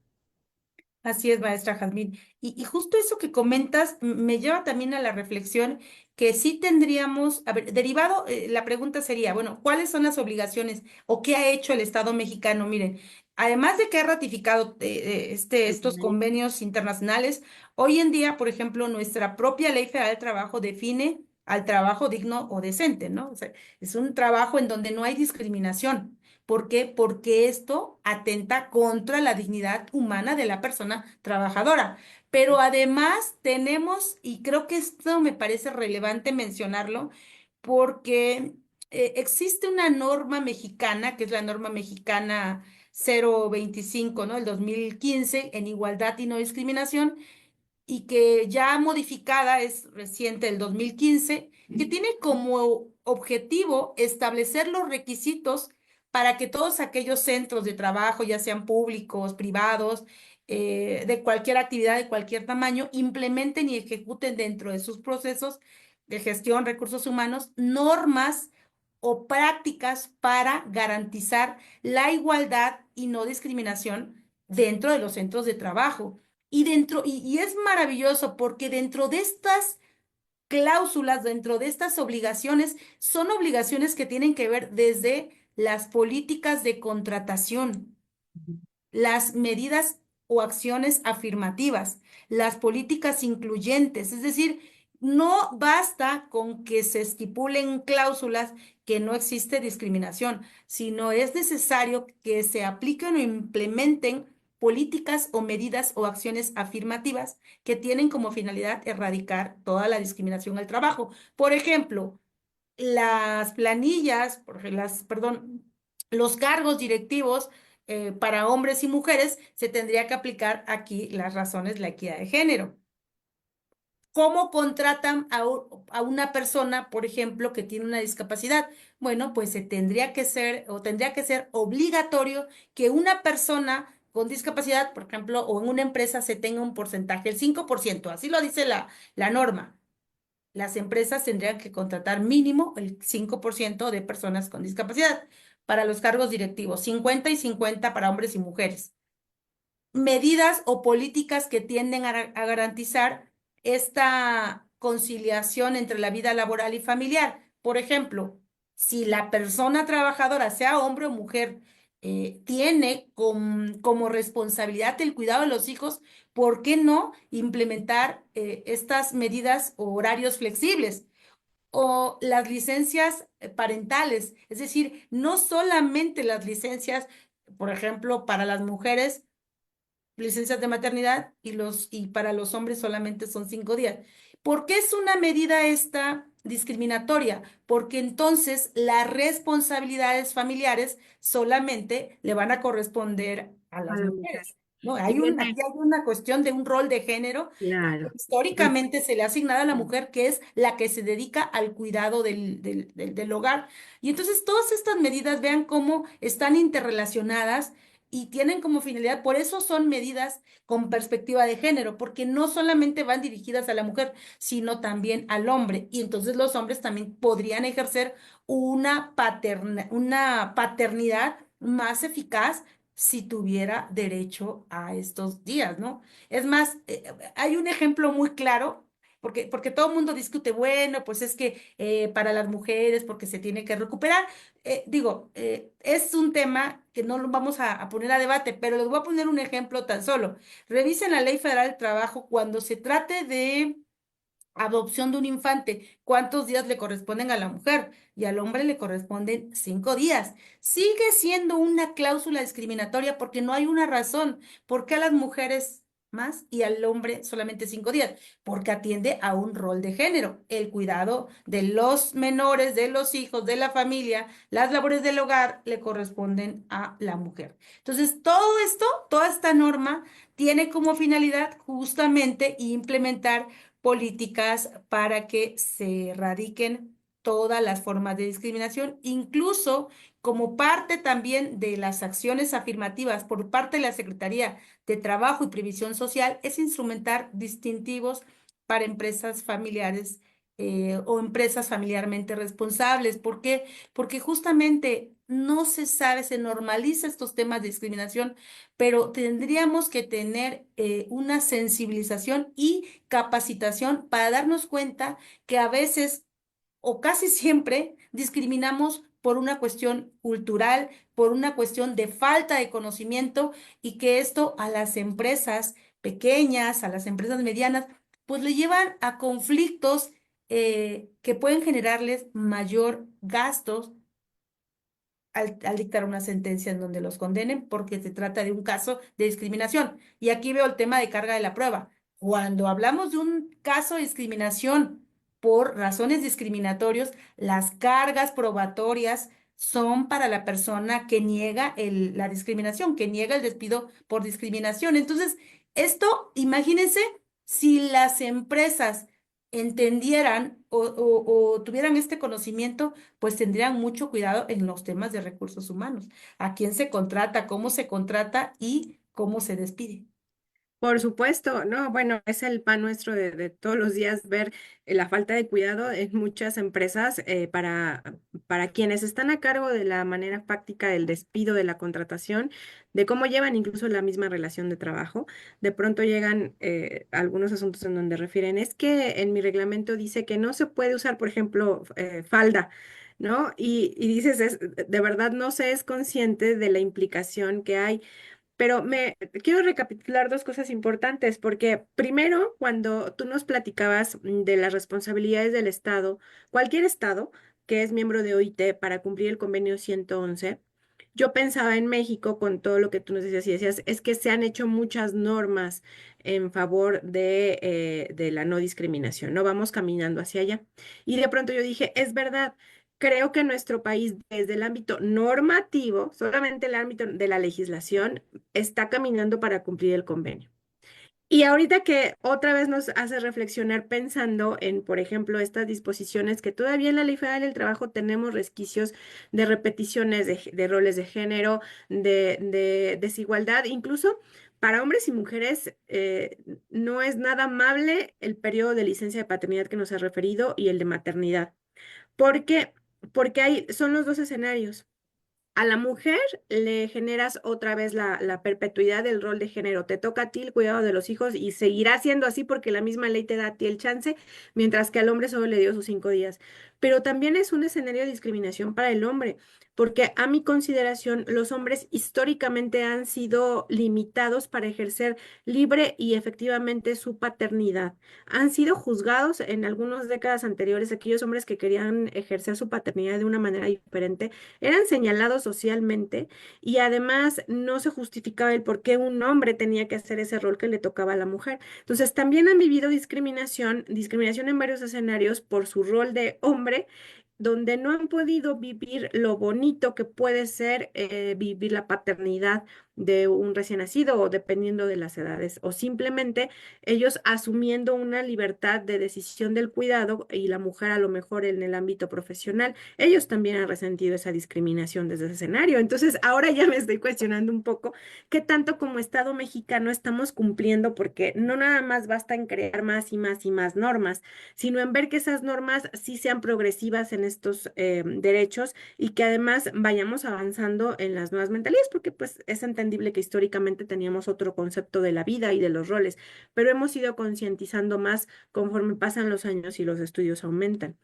Así es, maestra Jazmín. Y justo eso que comentas me lleva también a la reflexión que sí tendríamos, a ver, derivado, la pregunta sería, bueno, ¿cuáles son las obligaciones o qué ha hecho el Estado mexicano? Miren, además de que ha ratificado El estos convenio. convenios internacionales, hoy en día, por ejemplo, nuestra propia Ley Federal del Trabajo define al trabajo digno o decente, ¿no? O sea, es un trabajo en donde no hay discriminación. ¿Por qué? Porque esto atenta contra la dignidad humana de la persona trabajadora. Pero además tenemos, y creo que esto me parece relevante mencionarlo, porque existe una norma mexicana, que es la norma mexicana 025, ¿no? El 2015 en igualdad y no discriminación, y que ya modificada, es reciente, el 2015, que tiene como objetivo establecer los requisitos para que todos aquellos centros de trabajo, ya sean públicos, privados, de cualquier actividad, de cualquier tamaño, implementen y ejecuten dentro de sus procesos de gestión, recursos humanos, normas o prácticas para garantizar la igualdad y no discriminación dentro de los centros de trabajo. Y es maravilloso porque dentro de estas cláusulas, dentro de estas obligaciones, son obligaciones que tienen que ver desde las políticas de contratación, las medidas o acciones afirmativas, las políticas incluyentes, es decir, no basta con que se estipulen cláusulas que no existe discriminación, sino es necesario que se apliquen o implementen políticas o medidas o acciones afirmativas que tienen como finalidad erradicar toda la discriminación al trabajo. Por ejemplo, las planillas, perdón, los cargos directivos para hombres y mujeres, se tendría que aplicar aquí las razones de la equidad de género. ¿Cómo contratan a una persona, por ejemplo, que tiene una discapacidad? Bueno, pues se tendría que ser o tendría que ser obligatorio que una persona con discapacidad, por ejemplo, o en una empresa se tenga un porcentaje, el 5%, así lo dice la norma. Las empresas tendrían que contratar mínimo el 5% de personas con discapacidad para los cargos directivos, 50 y 50 para hombres y mujeres. Medidas o políticas que tienden a garantizar esta conciliación entre la vida laboral y familiar. Por ejemplo, si la persona trabajadora, sea hombre o mujer, tiene como responsabilidad el cuidado de los hijos, ¿por qué no implementar estas medidas o horarios flexibles? O las licencias parentales, es decir, no solamente las licencias, por ejemplo, para las mujeres, licencias de maternidad y para los hombres solamente son 5 días. ¿Por qué es una medida esta discriminatoria? Porque entonces las responsabilidades familiares solamente le van a corresponder a A las la mujer. mujeres. No, Y aquí viene, hay una cuestión de un rol de género. claro. Históricamente se le ha asignado a la mujer, que es la que se dedica al cuidado del hogar. Y entonces todas estas medidas, vean cómo están interrelacionadas y tienen como finalidad, por eso son medidas con perspectiva de género, porque no solamente van dirigidas a la mujer, sino también al hombre. Y entonces los hombres también podrían ejercer una paternidad más eficaz si tuviera derecho a estos días, ¿no? Es más, hay un ejemplo muy claro. Porque todo el mundo discute, bueno, pues es que para las mujeres, porque se tiene que recuperar, es un tema que no lo vamos a poner a debate, pero les voy a poner un ejemplo tan solo. Revisen la Ley Federal del Trabajo cuando se trate de adopción de un infante, ¿cuántos días le corresponden a la mujer? Y al hombre le corresponden 5 días. Sigue siendo una cláusula discriminatoria porque no hay una razón. ¿Por qué a las mujeres más y al hombre solamente 5 días? Porque atiende a un rol de género, el cuidado de los menores, de los hijos, de la familia, las labores del hogar le corresponden a la mujer. Entonces, todo esto, toda esta norma tiene como finalidad justamente implementar políticas para que se erradiquen todas las formas de discriminación, incluso como parte también de las acciones afirmativas por parte de la Secretaría de Trabajo y Previsión Social, es instrumentar distintivos para empresas familiares o empresas familiarmente responsables. ¿Por qué? Porque justamente no se sabe, se normaliza estos temas de discriminación, pero tendríamos que tener una sensibilización y capacitación para darnos cuenta que a veces o casi siempre discriminamos por una cuestión cultural, por una cuestión de falta de conocimiento y que esto a las empresas pequeñas, a las empresas medianas, pues le llevan a conflictos que pueden generarles mayor gastos al dictar una sentencia en donde los condenen porque se trata de un caso de discriminación. Y aquí veo el tema de carga de la prueba. Cuando hablamos de un caso de discriminación por razones discriminatorias, las cargas probatorias son para la persona que niega la discriminación, que niega el despido por discriminación. Entonces, esto, imagínense si las empresas entendieran o tuvieran este conocimiento, pues tendrían mucho cuidado en los temas de recursos humanos. A quién se contrata, cómo se contrata y cómo se despide. Por supuesto, no, bueno, es el pan nuestro de todos los días ver la falta de cuidado en muchas empresas para quienes están a cargo de la manera práctica del despido, de la contratación, de cómo llevan incluso la misma relación de trabajo. De pronto llegan algunos asuntos en donde refieren, es que en mi reglamento dice que no se puede usar, por ejemplo, falda. ¿No? Y dices, de verdad no se es consciente de la implicación que hay. Pero me quiero recapitular dos cosas importantes, porque primero, cuando tú nos platicabas de las responsabilidades del Estado, cualquier Estado que es miembro de OIT para cumplir el convenio 111, yo pensaba en México con todo lo que tú nos decías y decías, es que se han hecho muchas normas en favor de la no discriminación, no vamos caminando hacia allá. Y de pronto yo dije, es verdad. Creo que nuestro país, desde el ámbito normativo, solamente el ámbito de la legislación, está caminando para cumplir el convenio. Y ahorita que otra vez nos hace reflexionar pensando en, por ejemplo, estas disposiciones que todavía en la Ley Federal del Trabajo tenemos resquicios de repeticiones de roles de género, de desigualdad, incluso para hombres y mujeres no es nada amable el periodo de licencia de paternidad que nos ha referido y el de maternidad. Porque, porque son los dos escenarios. A la mujer le generas otra vez la perpetuidad del rol de género. Te toca a ti el cuidado de los hijos y seguirá siendo así porque la misma ley te da a ti el chance, mientras que al hombre solo le dio sus 5 días. Pero también es un escenario de discriminación para el hombre, porque a mi consideración los hombres históricamente han sido limitados para ejercer libre y efectivamente su paternidad. Han sido juzgados en algunas décadas anteriores aquellos hombres que querían ejercer su paternidad de una manera diferente eran señalados socialmente y además no se justificaba el por qué un hombre tenía que hacer ese rol que le tocaba a la mujer. Entonces, también han vivido discriminación, discriminación en varios escenarios por su rol de hombre, donde no han podido vivir lo bonito que puede ser vivir la paternidad de un recién nacido o dependiendo de las edades, o simplemente ellos asumiendo una libertad de decisión del cuidado y la mujer a lo mejor en el ámbito profesional ellos también han resentido esa discriminación desde ese escenario. Entonces, ahora ya me estoy cuestionando un poco qué tanto como Estado mexicano estamos cumpliendo, porque no nada más basta en crear más y más y más normas, sino en ver que esas normas sí sean progresivas en estos derechos y que además vayamos avanzando en las nuevas mentalidades, porque pues es entendible que históricamente teníamos otro concepto de la vida y de los roles, pero hemos ido concientizando más conforme pasan los años y los estudios aumentan.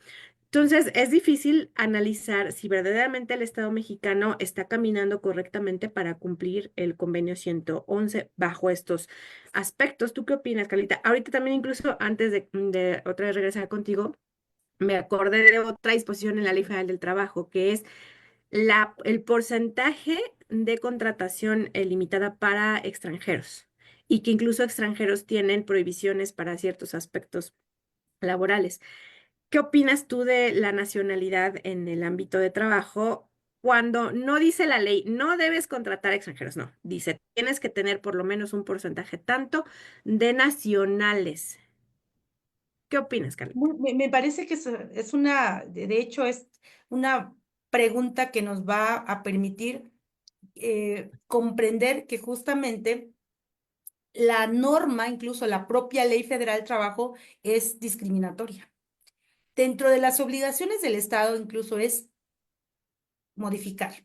Entonces, es difícil analizar si verdaderamente el Estado mexicano está caminando correctamente para cumplir el convenio 111 bajo estos aspectos. ¿Tú qué opinas, Carlita? Ahorita también, incluso antes de otra vez regresar contigo, me acordé de otra disposición en la Ley Federal del Trabajo, que es el porcentaje de contratación limitada para extranjeros y que incluso extranjeros tienen prohibiciones para ciertos aspectos laborales. ¿Qué opinas tú de la nacionalidad en el ámbito de trabajo cuando no dice la ley, no debes contratar extranjeros? No, dice, tienes que tener por lo menos un porcentaje tanto de nacionales. ¿Qué opinas, Carlita? Me parece que es una, de hecho, es una pregunta que nos va a permitir comprender que justamente la norma, incluso la propia Ley Federal del Trabajo, es discriminatoria. Dentro de las obligaciones del Estado, incluso es modificar.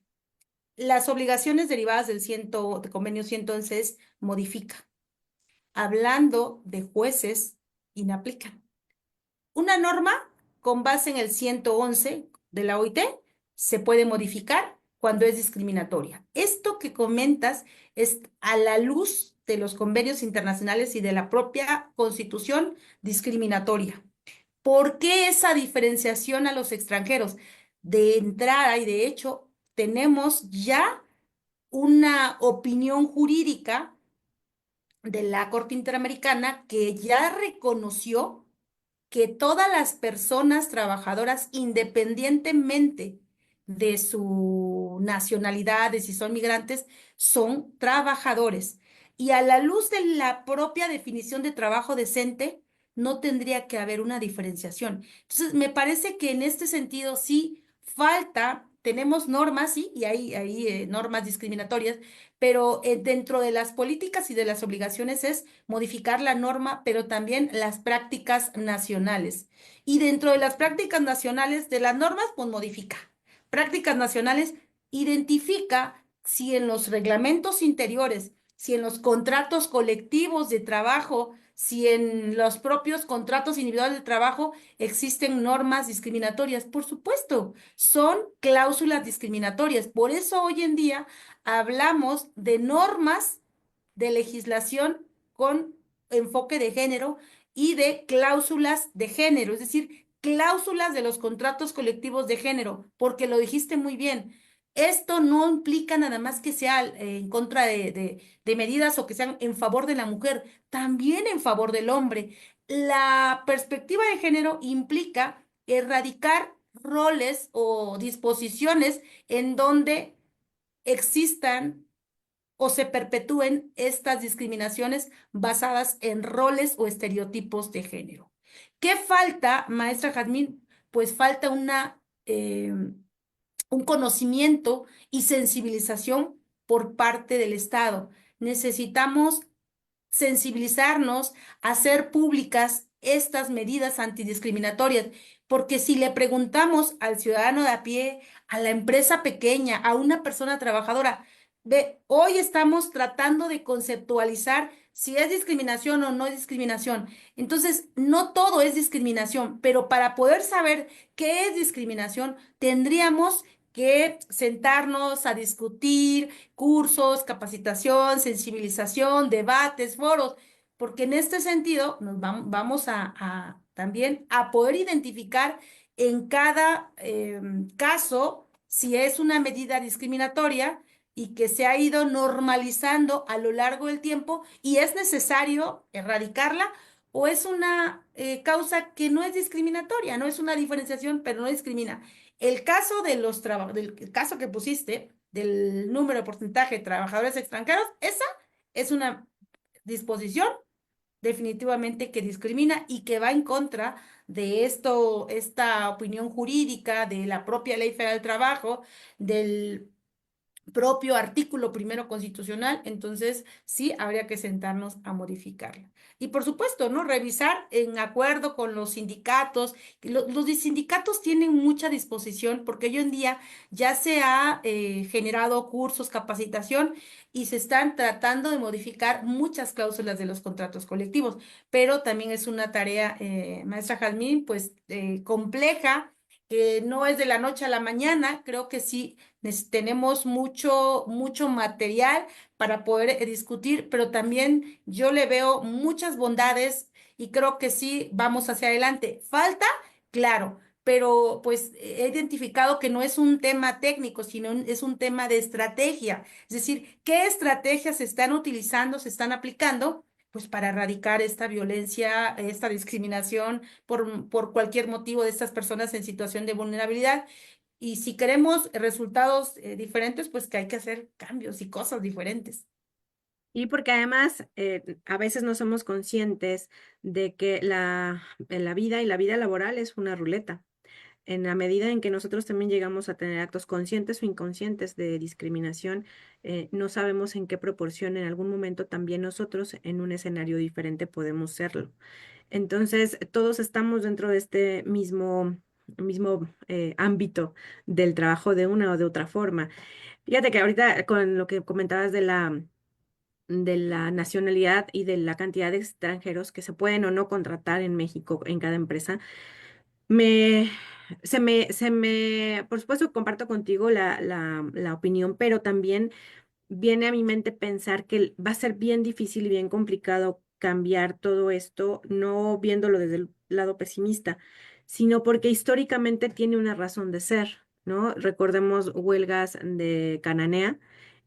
Las obligaciones derivadas de convenio 111 es modifica. Hablando de jueces, inaplican. Una norma con base en el 111 de la OIT se puede modificar cuando es discriminatoria. Esto que comentas es a la luz de los convenios internacionales y de la propia Constitución discriminatoria. ¿Por qué esa diferenciación a los extranjeros? De entrada, y de hecho, tenemos ya una opinión jurídica de la Corte Interamericana que ya reconoció que todas las personas trabajadoras, independientemente de su nacionalidad, de si son migrantes, son trabajadores. Y a la luz de la propia definición de trabajo decente, no tendría que haber una diferenciación. Entonces, me parece que en este sentido sí falta, tenemos normas, sí, y hay normas discriminatorias, pero dentro de las políticas y de las obligaciones es modificar la norma, pero también las prácticas nacionales. Y dentro de las prácticas nacionales de las normas, pues modifica. Prácticas nacionales identifica si en los reglamentos interiores, si en los contratos colectivos de trabajo, si en los propios contratos individuales de trabajo existen normas discriminatorias. Por supuesto, son cláusulas discriminatorias. Por eso hoy en día hablamos de normas de legislación con enfoque de género y de cláusulas de género, es decir, cláusulas de los contratos colectivos de género, porque lo dijiste muy bien. Esto no implica nada más que sea en contra de medidas o que sean en favor de la mujer, también en favor del hombre. La perspectiva de género implica erradicar roles o disposiciones en donde existan o se perpetúen estas discriminaciones basadas en roles o estereotipos de género. ¿Qué falta, maestra Jazmín? Pues falta un conocimiento y sensibilización por parte del Estado. Necesitamos sensibilizarnos, hacer públicas estas medidas antidiscriminatorias, Porque si le preguntamos al ciudadano de a pie, a la empresa pequeña, a una persona trabajadora, ve, hoy estamos tratando de conceptualizar si es discriminación o no es discriminación. Entonces, no todo es discriminación, pero para poder saber qué es discriminación, tendríamos que sentarnos a discutir cursos, capacitación, sensibilización, debates, foros, porque en este sentido nos vamos a también a poder identificar en cada caso si es una medida discriminatoria y que se ha ido normalizando a lo largo del tiempo y es necesario erradicarla o es una causa que no es discriminatoria, no es una diferenciación, pero no discrimina. El caso de los del caso que pusiste del número de porcentaje de trabajadores extranjeros, esa es una disposición definitivamente que discrimina y que va en contra de esto, esta opinión jurídica de la propia Ley Federal del Trabajo, del propio artículo primero constitucional, entonces sí habría que sentarnos a modificarla. Y por supuesto, ¿no? Revisar en acuerdo con los sindicatos. Los sindicatos tienen mucha disposición porque hoy en día ya se ha generado cursos, capacitación y se están tratando de modificar muchas cláusulas de los contratos colectivos, pero también es una tarea, maestra Jazmín, pues compleja, que no es de la noche a la mañana, creo que sí tenemos mucho material para poder discutir, pero también yo le veo muchas bondades y creo que sí vamos hacia adelante. Falta, claro, pero pues he identificado que no es un tema técnico, sino es un tema de estrategia. Es decir, ¿qué estrategias se están utilizando, se están aplicando? Pues para erradicar esta violencia, esta discriminación por cualquier motivo de estas personas en situación de vulnerabilidad. Y si queremos resultados diferentes, pues que hay que hacer cambios y cosas diferentes. Y porque además a veces no somos conscientes de que la vida y la vida laboral es una ruleta. En la medida en que nosotros también llegamos a tener actos conscientes o inconscientes de discriminación, no sabemos en qué proporción en algún momento también nosotros en un escenario diferente podemos serlo. Entonces, todos estamos dentro de este mismo ámbito del trabajo de una o de otra forma. Fíjate que ahorita con lo que comentabas de la nacionalidad y de la cantidad de extranjeros que se pueden o no contratar en México en cada empresa, me, por supuesto, comparto contigo la opinión, pero también viene a mi mente pensar que va a ser bien difícil y bien complicado cambiar todo esto, no viéndolo desde el lado pesimista, sino porque históricamente tiene una razón de ser, ¿no? Recordemos huelgas de Cananea,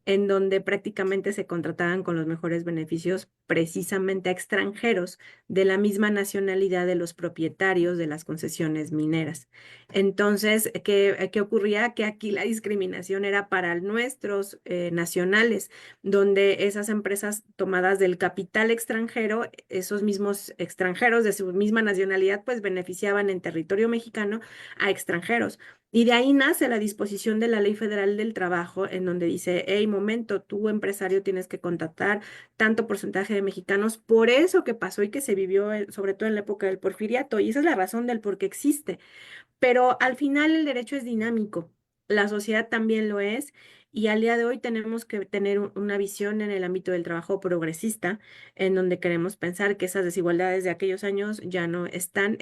en donde prácticamente se contrataban con los mejores beneficios precisamente a extranjeros de la misma nacionalidad de los propietarios de las concesiones mineras. Entonces, ¿qué ocurría? Que aquí la discriminación era para nuestros nacionales, donde esas empresas tomadas del capital extranjero, esos mismos extranjeros de su misma nacionalidad, pues beneficiaban en territorio mexicano a extranjeros. Y de ahí nace la disposición de la Ley Federal del Trabajo, en donde dice, hey, momento, tú empresario tienes que contratar tanto porcentaje de mexicanos, por eso que pasó y que se vivió sobre todo en la época del porfiriato, y esa es la razón del por qué existe. Pero al final el derecho es dinámico, la sociedad también lo es, y al día de hoy tenemos que tener una visión en el ámbito del trabajo progresista, en donde queremos pensar que esas desigualdades de aquellos años ya no están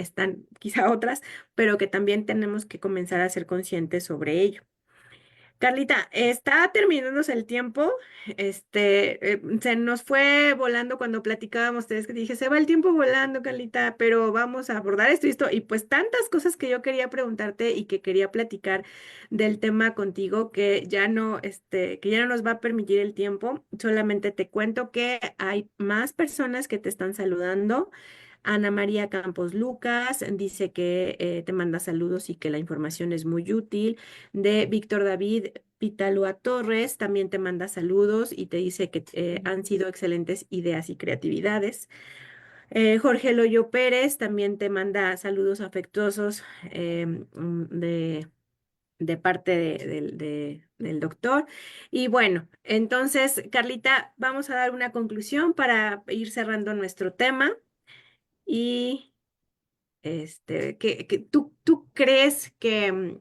quizá otras, pero que también tenemos que comenzar a ser conscientes sobre ello. Carlita, está terminándose el tiempo. Se nos fue volando cuando platicábamos, ustedes que dije, se va el tiempo volando, Carlita, pero vamos a abordar esto y esto. Y pues tantas cosas que yo quería preguntarte y que quería platicar del tema contigo que ya no nos va a permitir el tiempo. Solamente te cuento que hay más personas que te están saludando. Ana María Campos Lucas dice que te manda saludos y que la información es muy útil. De Víctor David Pitalúa Torres también te manda saludos y te dice que han sido excelentes ideas y creatividades. Jorge Loyo Pérez también te manda saludos afectuosos de parte del doctor. Y bueno, entonces, Carlita, vamos a dar una conclusión para ir cerrando nuestro tema. Y ¿Tú crees que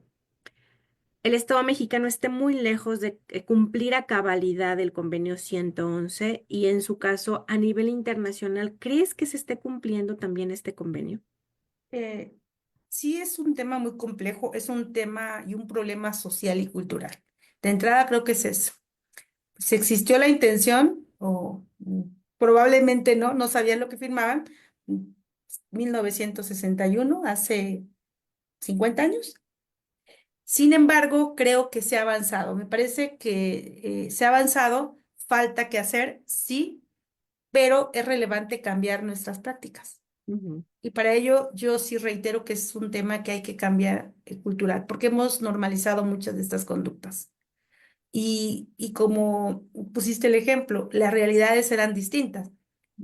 el Estado mexicano esté muy lejos de cumplir a cabalidad el convenio 111 y en su caso a nivel internacional, ¿crees que se esté cumpliendo también este convenio? Eh, sí es un tema muy complejo, es un tema y un problema social y cultural. De entrada creo que es eso. Si existió la intención, o probablemente no sabían lo que firmaban, mm, 1961, hace 50 años. Sin embargo, creo que se ha avanzado. Me parece que se ha avanzado, falta que hacer, sí, pero es relevante cambiar nuestras prácticas. Ujú, Y para ello yo sí reitero que es un tema que hay que cambiar cultural, porque hemos normalizado muchas de estas conductas. Y como pusiste el ejemplo, las realidades eran distintas.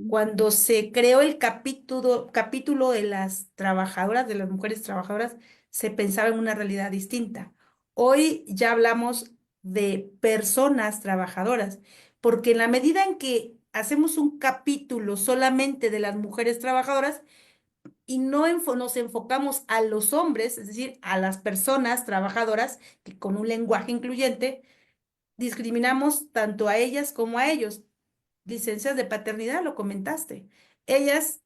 Cuando se creó el capítulo de las trabajadoras, de las mujeres trabajadoras, se pensaba en una realidad distinta. Hoy ya hablamos de personas trabajadoras, porque en la medida en que hacemos un capítulo solamente de las mujeres trabajadoras y no nos enfocamos a los hombres, es decir, a las personas trabajadoras, que con un lenguaje incluyente, discriminamos tanto a ellas como a ellos. Licencias de paternidad, lo comentaste. Ellas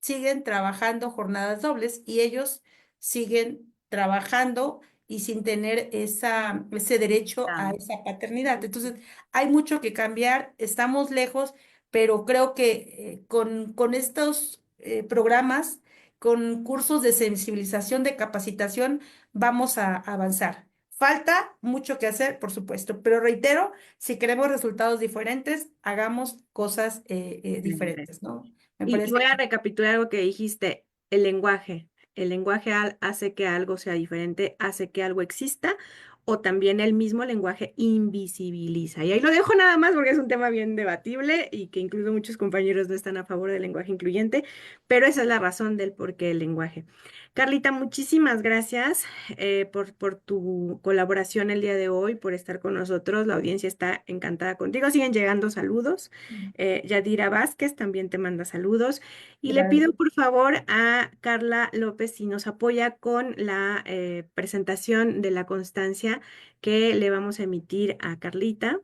siguen trabajando jornadas dobles y ellos siguen trabajando y sin tener ese derecho a claro. esa paternidad. Entonces, hay mucho que cambiar, estamos lejos, pero creo que con estos programas, con cursos de sensibilización, de capacitación, vamos a avanzar. Falta mucho que hacer, por supuesto, pero reitero, si queremos resultados diferentes, hagamos cosas Diferente. diferentes, ¿no? Me Y parece voy a que recapitular algo que dijiste, el lenguaje. El lenguaje hace que algo sea diferente, hace que algo exista, o también el mismo lenguaje invisibiliza. Y ahí lo dejo nada más porque es un tema bien debatible y que incluso muchos compañeros no están a favor del lenguaje incluyente, pero esa es la razón del por qué el lenguaje. Carlita, muchísimas gracias por tu colaboración el día de hoy, por estar con nosotros. La audiencia está encantada contigo. Siguen llegando saludos. Yadira Vázquez también te manda saludos. Y le pido gracias. por favor a Carla López si nos apoya con la presentación de la constancia que le vamos a emitir a Carlita.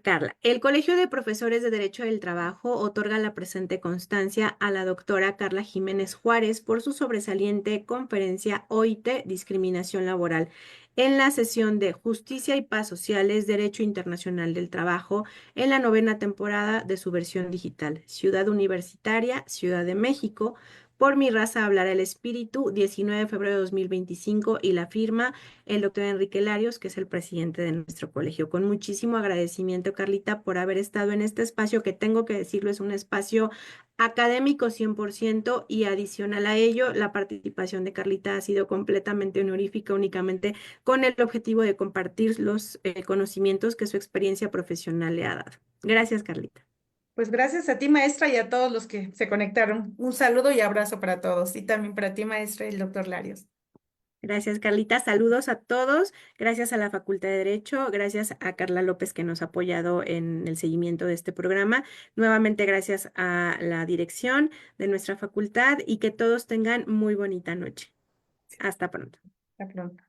Carla, el Colegio de Profesores de Derecho del Trabajo otorga la presente constancia a la doctora Carla Jiménez Juárez por su sobresaliente conferencia OIT Discriminación Laboral en la sesión de Justicia y Paz Sociales, Derecho Internacional del Trabajo, en la novena temporada de su versión digital, Ciudad Universitaria, Ciudad de México. Por mi raza hablará el espíritu, 19 de febrero de 2025 y la firma el doctor Enrique Larios, que es el presidente de nuestro colegio. Con muchísimo agradecimiento, Carlita, por haber estado en este espacio que tengo que decirlo, es un espacio académico 100% y adicional a ello, la participación de Carlita ha sido completamente honorífica, únicamente con el objetivo de compartir los conocimientos que su experiencia profesional le ha dado. Gracias, Carlita. Pues gracias a ti, maestra, y a todos los que se conectaron. Un saludo y abrazo para todos. Y también para ti, maestra, y el doctor Larios. Gracias, Carlita. Saludos a todos. Gracias a la Facultad de Derecho. Gracias a Carla López que nos ha apoyado en el seguimiento de este programa. Nuevamente, gracias a la dirección de nuestra facultad y que todos tengan muy bonita noche. Hasta pronto. Hasta pronto.